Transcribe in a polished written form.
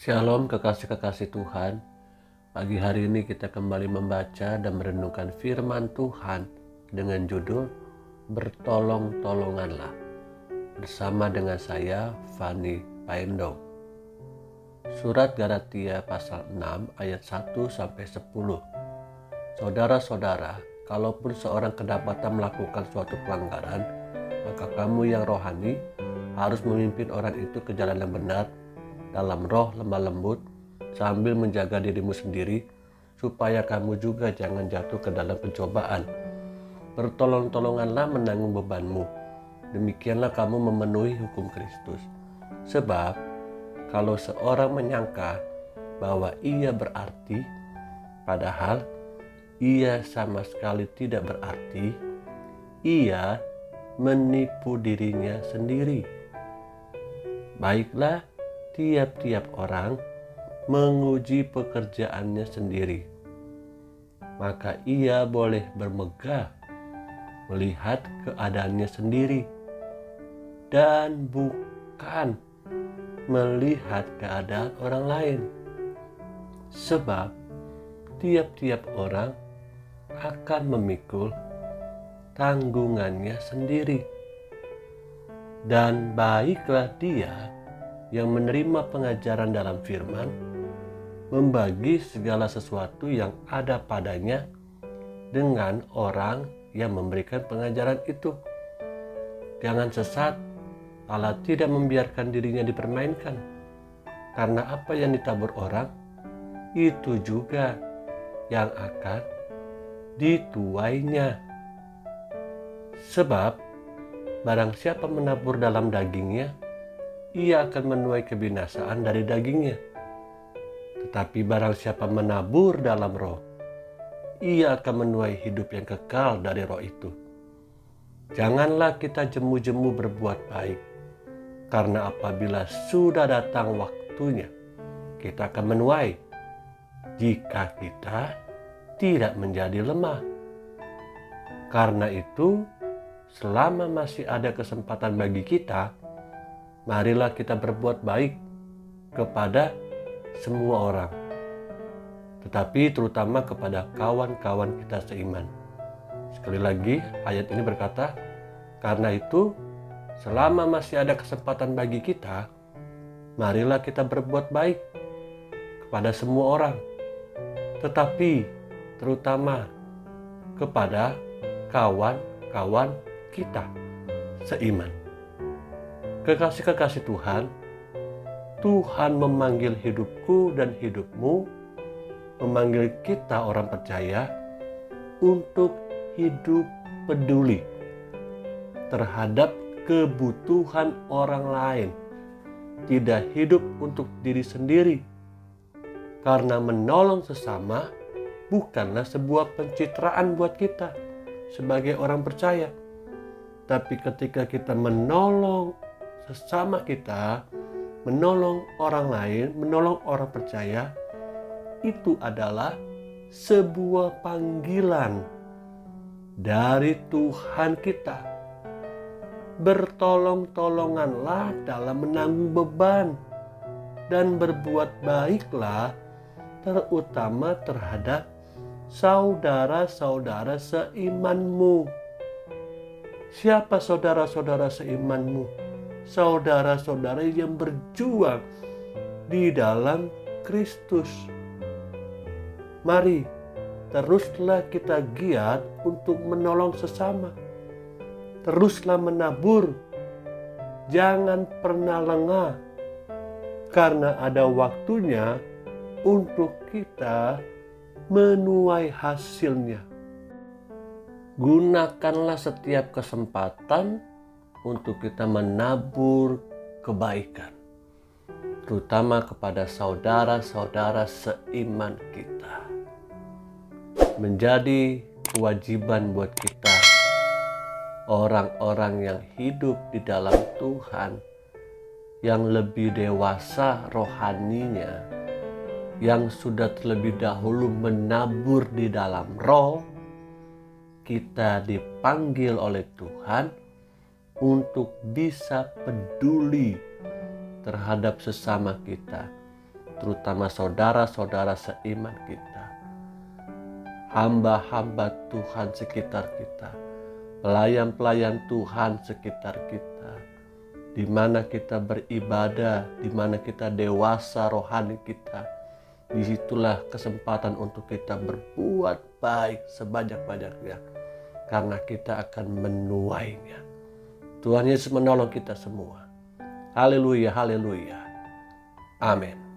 Shalom kekasih-kekasih Tuhan. Pagi hari ini kita kembali membaca dan merenungkan firman Tuhan dengan judul Bertolong-tolonganlah bersama dengan saya Fani Paendong. Surat Galatia pasal 6 ayat 1-10. Saudara-saudara, kalaupun seorang kedapatan melakukan suatu pelanggaran, maka kamu yang rohani harus memimpin orang itu ke jalan yang benar dalam roh lemah lembut, sambil menjaga dirimu sendiri, supaya kamu juga jangan jatuh ke dalam pencobaan. Bertolong-tolonganlah menanggung bebanmu, demikianlah kamu memenuhi hukum Kristus. Sebab, kalau seorang menyangka bahwa ia berarti, padahal ia sama sekali tidak berarti, ia menipu dirinya sendiri. Baiklah, tiap-tiap orang menguji pekerjaannya sendiri, maka ia boleh bermegah melihat keadaannya sendiri dan bukan melihat keadaan orang lain. Sebab tiap-tiap orang akan memikul tanggungannya sendiri. Dan baiklah dia yang menerima pengajaran dalam firman, membagi segala sesuatu yang ada padanya dengan orang yang memberikan pengajaran itu. Jangan sesat, Allah tidak membiarkan dirinya dipermainkan, karena apa yang ditabur orang, itu juga yang akan dituainya. Sebab, barang siapa menabur dalam dagingnya, ia akan menuai kebinasaan dari dagingnya. Tetapi barang siapa menabur dalam roh, ia akan menuai hidup yang kekal dari roh itu. Janganlah kita jemu-jemu berbuat baik, karena apabila sudah datang waktunya, kita akan menuai, jika kita tidak menjadi lemah. Karena itu, selama masih ada kesempatan bagi kita, marilah kita berbuat baik kepada semua orang, tetapi terutama kepada kawan-kawan kita seiman. Sekali lagi, ayat ini berkata, karena itu, selama masih ada kesempatan bagi kita, marilah kita berbuat baik kepada semua orang, tetapi terutama kepada kawan-kawan kita seiman. Kekasih-kekasih Tuhan, Tuhan memanggil hidupku dan hidupmu, memanggil kita orang percaya untuk hidup peduli terhadap kebutuhan orang lain. Tidak hidup untuk diri sendiri, karena menolong sesama bukanlah sebuah pencitraan buat kita sebagai orang percaya. Tapi ketika kita menolong sesama kita, menolong orang lain, menolong orang percaya, itu adalah sebuah panggilan dari Tuhan kita. Bertolong-tolonganlah dalam menanggung beban dan berbuat baiklah, terutama terhadap saudara-saudara seimanmu. Siapa saudara-saudara seimanmu? Saudara-saudara yang berjuang di dalam Kristus. Mari teruslah kita giat untuk menolong sesama. Teruslah menabur. Jangan pernah lengah, karena ada waktunya untuk kita menuai hasilnya. Gunakanlah setiap kesempatan untuk kita menabur kebaikan, terutama kepada saudara-saudara seiman kita. Menjadi kewajiban buat kita, orang-orang yang hidup di dalam Tuhan, yang lebih dewasa rohaninya, yang sudah terlebih dahulu menabur di dalam roh. Kita dipanggil oleh Tuhan untuk bisa peduli terhadap sesama kita, terutama saudara-saudara seiman kita, hamba-hamba Tuhan sekitar kita, pelayan-pelayan Tuhan sekitar kita, di mana kita beribadah, di mana kita dewasa rohani kita. Disitulah kesempatan untuk kita berbuat baik sebanyak-banyaknya, karena kita akan menuainya. Tuhan Yesus menolong kita semua. Haleluya, haleluya. Amin.